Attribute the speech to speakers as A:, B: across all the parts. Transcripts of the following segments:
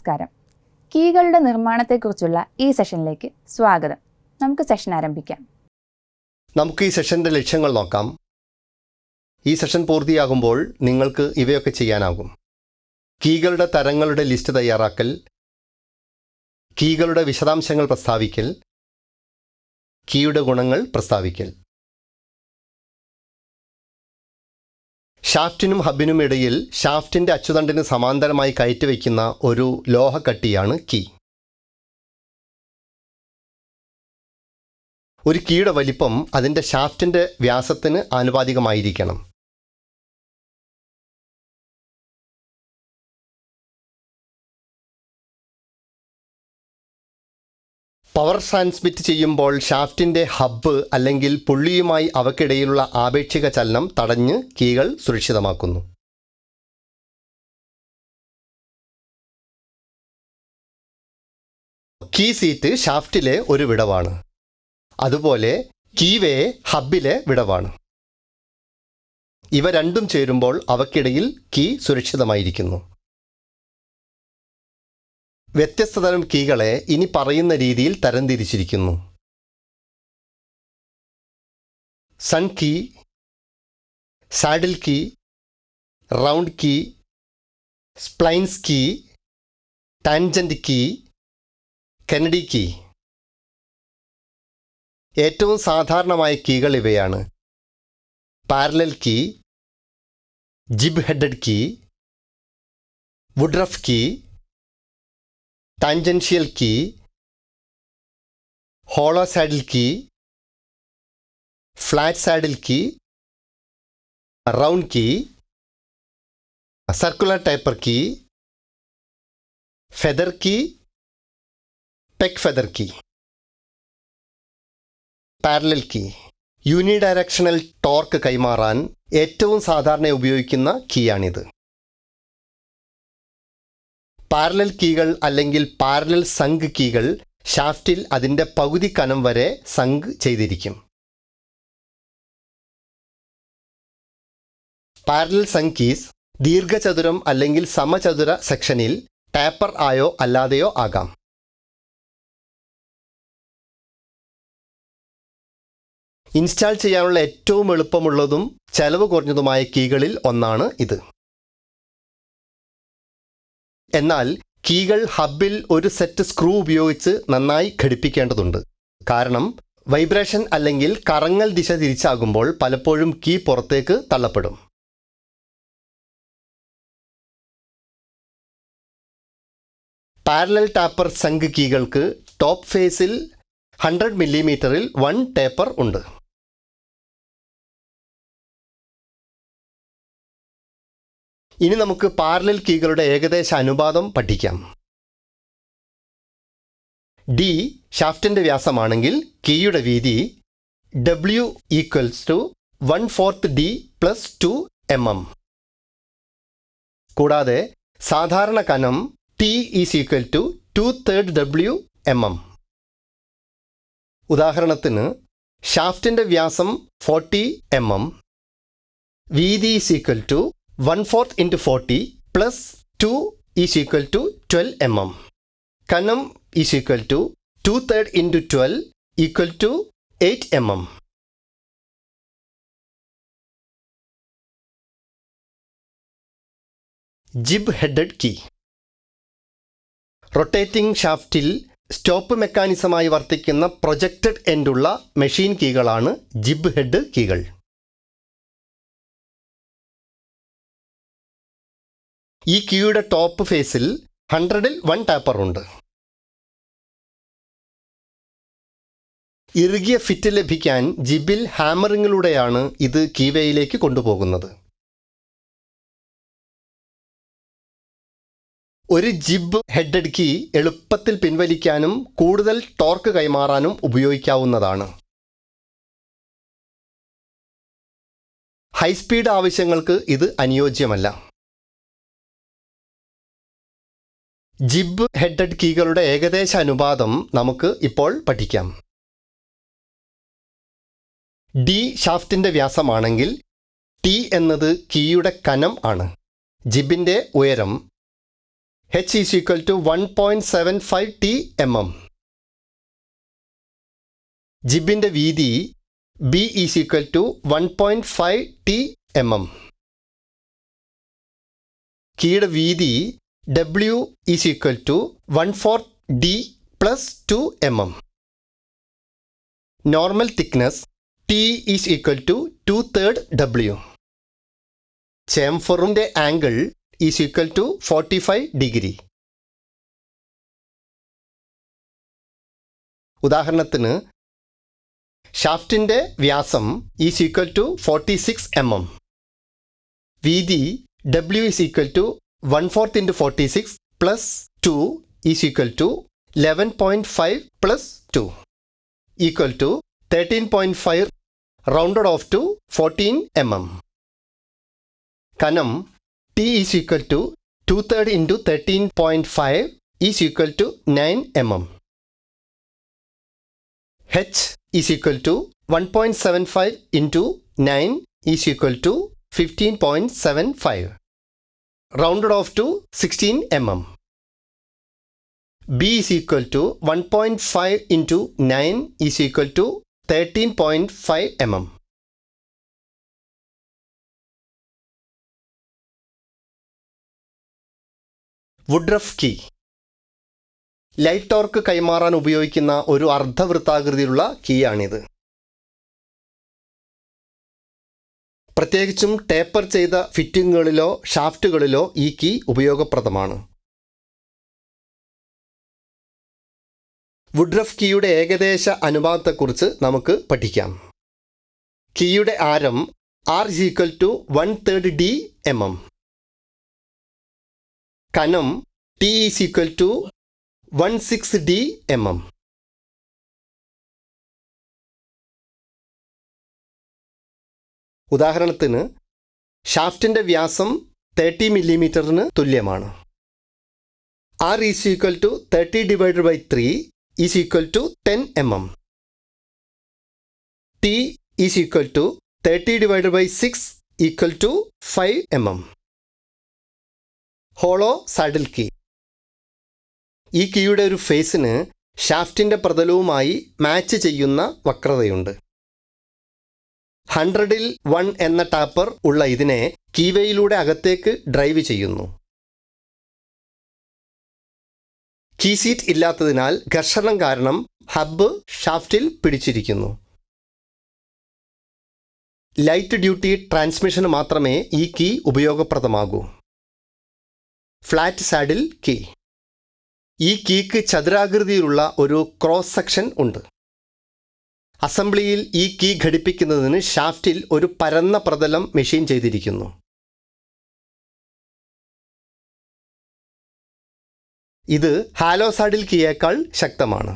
A: നമസ്കാരം. കീകളുടെ നിർമ്മാണത്തെക്കുറിച്ചുള്ള ഈ സെഷനിലേക്ക് സ്വാഗതം. നമുക്ക് സെഷൻ ആരംഭിക്കാം.
B: നമുക്ക് ഈ സെഷൻ്റെ ലക്ഷ്യങ്ങൾ നോക്കാം. ഈ സെഷൻ പൂർത്തിയാകുമ്പോൾ നിങ്ങൾക്ക് ഇവയൊക്കെ ചെയ്യാനാകും. കീകളുടെ തരങ്ങളുടെ ലിസ്റ്റ് തയ്യാറാക്കൽ, കീകളുടെ വിശദാംശങ്ങൾ പ്രസ്താവിക്കൽ, കീയുടെ ഗുണങ്ങൾ പ്രസ്താവിക്കൽ. ഷാഫ്റ്റിനും ഹബിനും ഇടയിൽ ഷാഫ്റ്റിൻ്റെ അച്ചുതണ്ടിന് സമാന്തരമായി കയറ്റിവയ്ക്കുന്ന ഒരു ലോഹക്കട്ടിയാണ് കീ. ഒരു കീയുടെ വലിപ്പം അതിൻ്റെ ഷാഫ്റ്റിൻ്റെ വ്യാസത്തിന് ആനുപാതികമായിരിക്കണം. പവർ ട്രാൻസ്മിറ്റ് ചെയ്യുമ്പോൾ ഷാഫ്റ്റിൻ്റെ ഹബ്ബ് അല്ലെങ്കിൽ പുള്ളിയുമായി അവയ്ക്കിടയിലുള്ള ആപേക്ഷിക ചലനം തടഞ്ഞ് കീകൾ സുരക്ഷിതമാക്കുന്നു. കീ സീറ്റ് ഷാഫ്റ്റിലെ ഒരു വിടവാണ്. അതുപോലെ കീവേ ഹബ്ബിലെ വിടവാണ്. ഇവ രണ്ടും ചേരുമ്പോൾ അവയ്ക്കിടയിൽ കീ സുരക്ഷിതമായിരിക്കുന്നു. വ്യത്യസ്ത തരം കീകളെ ഇനി പറയുന്ന രീതിയിൽ തരംതിരിച്ചിരിക്കുന്നു. Sunk key, saddle key, round key, splines key, tangent key, Kennedy key. ഏറ്റവും സാധാരണമായ കീകൾ ഇവയാണ്: parallel key, gib headed key, Woodruff key, tangential key, hollow saddle key, flat saddle key, round key, circular taper key, feather key, peg feather key. Parallel key unidirectional torque കൈമാറാൻ ഏറ്റവും സാധാരണ ഉപയോഗിക്കുന്ന കീയാണിത്. Parallel കീകൾ അല്ലെങ്കിൽ പാരലൽ സങ്ക് കീകൾ ഷാഫ്റ്റിൽ അതിൻ്റെ പകുതി കനം വരെ സങ്ക് ചെയ്തിരിക്കും. പാരലൽ സങ്ക് കീസ് ദീർഘചതുരം അല്ലെങ്കിൽ സമചതുര സെക്ഷനിൽ ടാപ്പർ ആയോ അല്ലാതെയോ ആകാം. ഇൻസ്റ്റാൾ ചെയ്യാനുള്ള ഏറ്റവും എളുപ്പമുള്ളതും ചെലവ് കുറഞ്ഞതുമായ കീകളിൽ ഒന്നാണ് ഇത്. എന്നാൽ കീകൾ ഹബ്ബിൽ ഒരു സെറ്റ് സ്ക്രൂ ഉപയോഗിച്ച് നന്നായി ഘടിപ്പിക്കേണ്ടതുണ്ട്. കാരണം വൈബ്രേഷൻ അല്ലെങ്കിൽ കറങ്ങൽ ദിശ തിരിച്ചാകുമ്പോൾ പലപ്പോഴും കീ പുറത്തേക്ക് തള്ളപ്പെടും. പാരലൽ ടാപ്പർ സങ്ക് കീകൾക്ക് ടോപ്പ് ഫേസിൽ 100 മില്ലിമീറ്ററിൽ 1 ടേപ്പർ ഉണ്ട്. ഇനി നമുക്ക് പാരലൽ കീകളുടെ ഏകദേശ അനുപാതം പഠിക്കാം. ഡി ഷാഫ്റ്റിൻ്റെ വ്യാസമാണെങ്കിൽ കീയുടെ വീതി W = 1/4 D + 2 mm. കൂടാതെ സാധാരണ കനം T = 2/3 W mm. ഉദാഹരണത്തിന് ഷാഫ്റ്റിൻ്റെ വ്യാസം 40 mm, വീതി = 1/4 × 40 + 2 = 12 mm. കനം = 2/3 × 12 = 8 mm. Gib headed key rotating ഷാഫ്റ്റിൽ സ്റ്റോപ്പ് മെക്കാനിസമായി വർത്തിക്കുന്ന പ്രൊജക്റ്റഡ് എൻഡുള്ള മെഷീൻ കീകളാണ് ജിബ് ഹെഡ് കീകൾ. ഈ കീയുടെ ടോപ്പ് ഫേസിൽ 100-ൽ 1 ടാപ്പർ ഉണ്ട്. ഇറുകിയ ഫിറ്റ് ലഭിക്കാൻ ജിബിൽ ഹാമറിങ്ങിലൂടെയാണ് ഇത് കീവേയിലേക്ക് കൊണ്ടുപോകുന്നത്. ഒരു ജിബ് ഹെഡഡ് കീ എളുപ്പത്തിൽ പിൻവലിക്കാനും കൂടുതൽ ടോർക്ക് കൈമാറാനും ഉപയോഗിക്കാവുന്നതാണ്. ഹൈസ്പീഡ് ആവശ്യങ്ങൾക്ക് ഇത് അനുയോജ്യമല്ല. ജിബ് ഹെഡഡ് കീകളുടെ ഏകദേശ അനുപാതം നമുക്ക് ഇപ്പോൾ പഠിക്കാം. ഡി ഷാഫ്റ്റിൻ്റെ വ്യാസമാണെങ്കിൽ ടി എന്നത് കീയുടെ കനം ആണ്. ജിബിൻ്റെ ഉയരം h is equal to 1.75 t mm. ജിബിൻ്റെ വീതി b is equal to 1.5 t mm. കീയുടെ വീതി w is equal to 1/4 d plus 2 mm. Normal thickness t is equal to 2/3 w. ചേംഫറിൻ്റെ angle is equal to 45 degree. ഉദാഹരണത്തിന് ഷാഫ്റ്റിൻ്റെ വ്യാസം is equal to 46 mm. വീതി w is equal to 1/4 into 46 plus 2 is equal to 11.5 plus 2 equal to 13.5 rounded off to 14 mm. കനം t is equal to 2/3 into 13.5 is equal to 9 mm. h is equal to 1.75 into 9 is equal to 15.75 rounded off to 16 mm. b is equal to 1.5 into 9 is equal to 13.5 mm. Woodruff key light torque കൈമാറാൻ ഉപയോഗിക്കുന്ന ഒരു അർദ്ധവൃത്താകൃതിയിലുള്ള കീയാണിത്. പ്രത്യേകിച്ചും taper ചെയ്ത ഫിറ്റിങ്ങുകളിലോ ഷാഫ്റ്റുകളിലോ ഈ key ഉപയോഗപ്രദമാണ്. Woodruff കീയുടെ ഏകദേശ അനുപാതത്തെക്കുറിച്ച് നമുക്ക് പഠിക്കാം. കീയുടെ ആരം r is equal to 1/3 d mm. കനം t is equal to 1/6 d mm. ഉദാഹരണത്തിന് ഷാഫ്റ്റിൻ്റെ വ്യാസം 30 മില്ലിമീറ്ററിന് തുല്യമാണ്. r is equal to 30 divided by 3 is equal to 10 mm. t is equal to 30 divided by 6 equal to 5 mm. Hollow saddle key. ഈ കീയുടെ ഒരു ഫേസിന് ഷാഫ്റ്റിൻ്റെ പ്രതലവുമായി match ചെയ്യുന്ന വക്രതയുണ്ട്. 100-ൽ 1 എന്ന ടാപ്പർ ഉള്ള ഇതിനെ കീവേയിലൂടെ അകത്തേക്ക് ഡ്രൈവ് ചെയ്യുന്നു. കീ സീറ്റ് ഇല്ലാത്തതിനാൽ ഘർഷണം കാരണം ഹബ്ബ് ഷാഫ്റ്റിൽ പിടിച്ചിരിക്കുന്നു. ലൈറ്റ് ഡ്യൂട്ടി ട്രാൻസ്മിഷന് മാത്രമേ ഈ കീ ഉപയോഗപ്രദമാകൂ. Flat saddle key. ഈ കീക്ക് ചതുരാകൃതിയിലുള്ള ഒരു ക്രോസ് സെക്ഷൻ ഉണ്ട്. അസംബ്ലിയിൽ ഈ കീ ഘടിപ്പിക്കുന്നതിന് ഷാഫ്റ്റിൽ ഒരു പരന്ന പ്രതലം മെഷീൻ ചെയ്തിരിക്കുന്നു. ഇത് ഹാലോ സാഡിൽ കീയേക്കാൾ ശക്തമാണ്.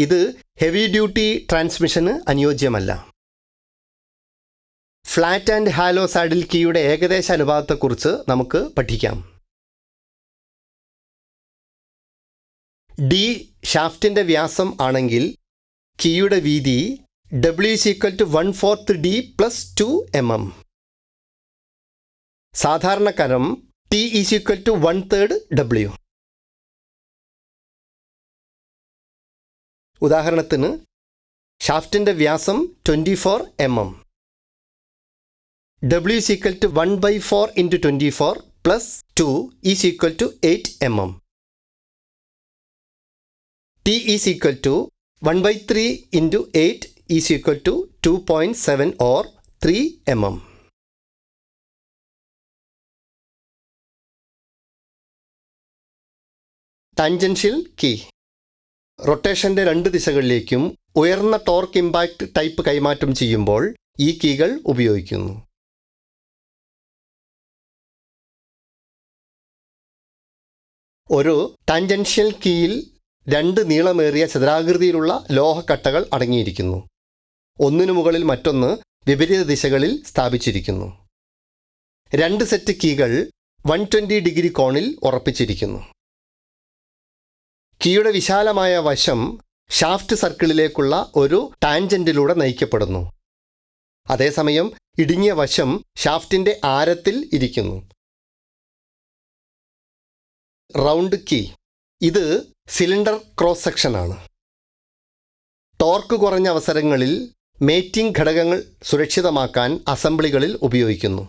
B: ഇത് ഹെവി ഡ്യൂട്ടി ട്രാൻസ്മിഷന് അനുയോജ്യമല്ല. ഫ്ലാറ്റ് ആൻഡ് ഹാലോ സാഡിൽ കീയുടെ ഏകദേശ അനുപാതത്തെക്കുറിച്ച് നമുക്ക് പഠിക്കാം. d ഷാഫ്റ്റിൻ്റെ വ്യാസം ആണെങ്കിൽ കീയുടെ വീതി w is equal to 1/4 d plus 2 mm. സാധാരണ കനം t is equal to 1/3 w. ഉദാഹരണത്തിന് ഷാഫ്റ്റിൻ്റെ വ്യാസം 24 mm. w is equal to 1/4 into 24 plus 2 is equal to 8 mm. t is equal to 1/3 into 8 is equal to 2.7 or 3 mm. Tangential key. റൊട്ടേഷൻ്റെ 2 ദിശകളിലേക്കും ഉയർന്ന torque impact type കൈമാറ്റം ചെയ്യുമ്പോൾ ഈ കീകൾ ഉപയോഗിക്കുന്നു. ഒരു ടാൻജൻഷ്യൽ കീയിൽ 2 നീളമേറിയ ചതുരാകൃതിയിലുള്ള ലോഹക്കട്ടകൾ അടങ്ങിയിരിക്കുന്നു. ഒന്നിനു മുകളിൽ മറ്റൊന്ന് വിപരീത ദിശകളിൽ സ്ഥാപിച്ചിരിക്കുന്നു. 2 സെറ്റ് കീകൾ 120 ഡിഗ്രി കോണിൽ ഉറപ്പിച്ചിരിക്കുന്നു. കീയുടെ വിശാലമായ വശം ഷാഫ്റ്റ് സർക്കിളിലേക്കുള്ള ഒരു ടാൻജൻറ്റിലൂടെ നയിക്കപ്പെടുന്നു. അതേസമയം ഇടുങ്ങിയ വശം ഷാഫ്റ്റിൻ്റെ ആരത്തിൽ ഇരിക്കുന്നു. Round key. ഇത് സിലിണ്ടർ ക്രോസ് സെക്ഷനാണ്. ടോർക്ക് കുറഞ്ഞ അവസരങ്ങളിൽ മേറ്റിംഗ് ഘടകങ്ങൾ സുരക്ഷിതമാക്കാൻ അസംബ്ലികളിൽ ഉപയോഗിക്കുന്നു.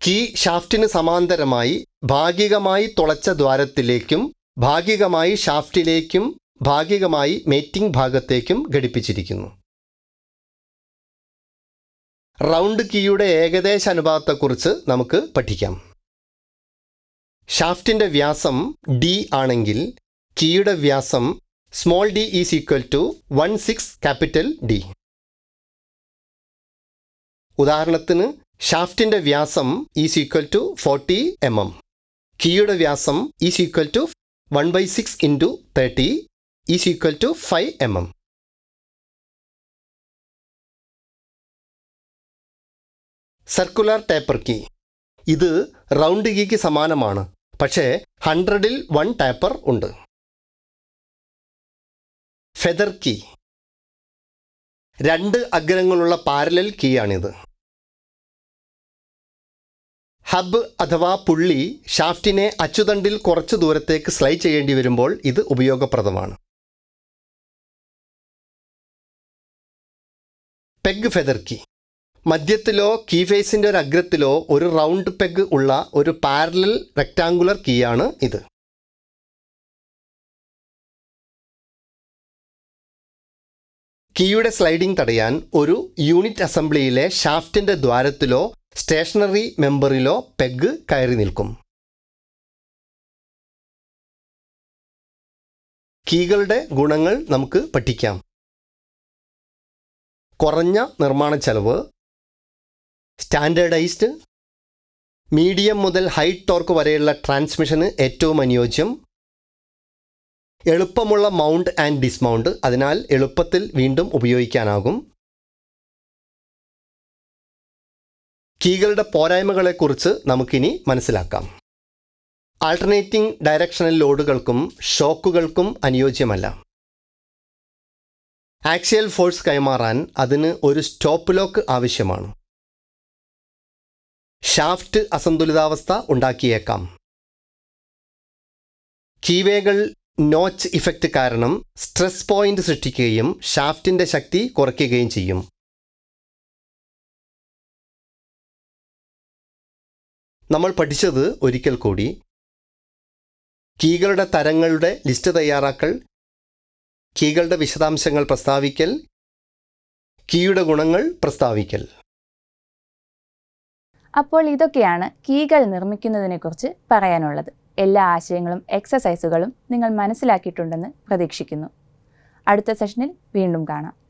B: കീ ഷാഫ്റ്റിന് സമാന്തരമായി ഭാഗികമായി തുളച്ച ദ്വാരത്തിലേക്കും ഭാഗികമായി ഷാഫ്റ്റിലേക്കും ഭാഗികമായി മേറ്റിംഗ് ഭാഗത്തേക്കും ഘടിപ്പിച്ചിരിക്കുന്നു. റൗണ്ട് കീയുടെ ഏകദേശ അനുപാതത്തെക്കുറിച്ച് നമുക്ക് പഠിക്കാം. ഷാഫ്റ്റിൻ്റെ വ്യാസം ഡി ആണെങ്കിൽ കീയുടെ വ്യാസം small D is equal to 1/6 capital D. ഉദാഹരണത്തിന് ഷാഫ്റ്റിൻ്റെ വ്യാസം ഈസ് ഈക്വൽ ടു 40 mm. കീയുടെ വ്യാസം is equal to 1/6 into 30 is equal to 5 mm. Circular taper key. ഇത് റൗണ്ട് കീക്ക് സമാനമാണ്, പക്ഷേ 100-ൽ 1 ടാപ്പർ ഉണ്ട്. Feather key. 2 അഗ്രങ്ങളുള്ള പാരലൽ കീയാണിത്. ഹബ് അഥവാ പുള്ളി ഷാഫ്റ്റിനെ അച്ചുതണ്ടിൽ കുറച്ച് ദൂരത്തേക്ക് സ്ലൈഡ് ചെയ്യേണ്ടി വരുമ്പോൾ ഇത് ഉപയോഗപ്രദമാണ്. Peg feather key. മധ്യത്തിലോ കീ ഫേസിൻ്റെ ഒരു അഗ്രത്തിലോ ഒരു റൗണ്ട് പെഗ് ഉള്ള ഒരു പാരലൽ റെക്ടാങ്കുലർ കീയാണ് ഇത്. കീയുടെ സ്ലൈഡിംഗ് തടയാൻ ഒരു യൂണിറ്റ് അസംബ്ലിയിലെ ഷാഫ്റ്റിൻ്റെ ദ്വാരത്തിലോ സ്റ്റേഷനറി മെമ്പറിലോ പെഗ് കയറി നിൽക്കും. കീകളുടെ ഗുണങ്ങൾ നമുക്ക് പഠിക്കാം. കുറഞ്ഞ നിർമ്മാണ ചെലവ്, സ്റ്റാൻഡേർഡൈസ്ഡ്, മീഡിയം മുതൽ ഹൈ ടോർക്ക് വരെയുള്ള ട്രാൻസ്മിഷന് ഏറ്റവും അനുയോജ്യം, എളുപ്പമുള്ള മൗണ്ട് ആൻഡ് ഡിസ്മൗണ്ട്, അതിനാൽ എളുപ്പത്തിൽ വീണ്ടും ഉപയോഗിക്കാനാകും. കീകളുടെ പോരായ്മകളെക്കുറിച്ച് നമുക്കിനി മനസ്സിലാക്കാം. ആൾട്ടർനേറ്റിംഗ് ഡയറക്ഷണൽ ലോഡുകൾക്കും ഷോക്കുകൾക്കും അനുയോജ്യമല്ല. ആക്സിയൽ ഫോഴ്സ് കൈമാറാൻ അതിന് ഒരു സ്റ്റോപ്പ് ലോക്ക് ആവശ്യമാണ്. ഷാഫ്റ്റ് അസന്തുലിതാവസ്ഥ ഉണ്ടാക്കിയേക്കാം. കീവേകൾ നോച്ച് ഇഫക്റ്റ് കാരണം സ്ട്രെസ് പോയിന്റ് സൃഷ്ടിക്കുകയും ഷാഫ്റ്റിൻ്റെ ശക്തി കുറയ്ക്കുകയും ചെയ്യും. നമ്മൾ പഠിച്ചത് ഒരിക്കൽ കൂടി: കീകളുടെ തരങ്ങളുടെ ലിസ്റ്റ് തയ്യാറാക്കൽ, കീകളുടെ വിശദാംശങ്ങൾ പ്രസ്താവിക്കൽ, കീയുടെ ഗുണങ്ങൾ പ്രസ്താവിക്കൽ.
A: അപ്പോൾ ഇതൊക്കെയാണ് കീകൾ നിർമ്മിക്കുന്നതിനെക്കുറിച്ച് പറയാനുള്ളത്. എല്ലാ ആശയങ്ങളും എക്സസൈസുകളും നിങ്ങൾ മനസ്സിലാക്കിയിട്ടുണ്ടെന്ന് പ്രതീക്ഷിക്കുന്നു. അടുത്ത സെഷനിൽ വീണ്ടും കാണാം.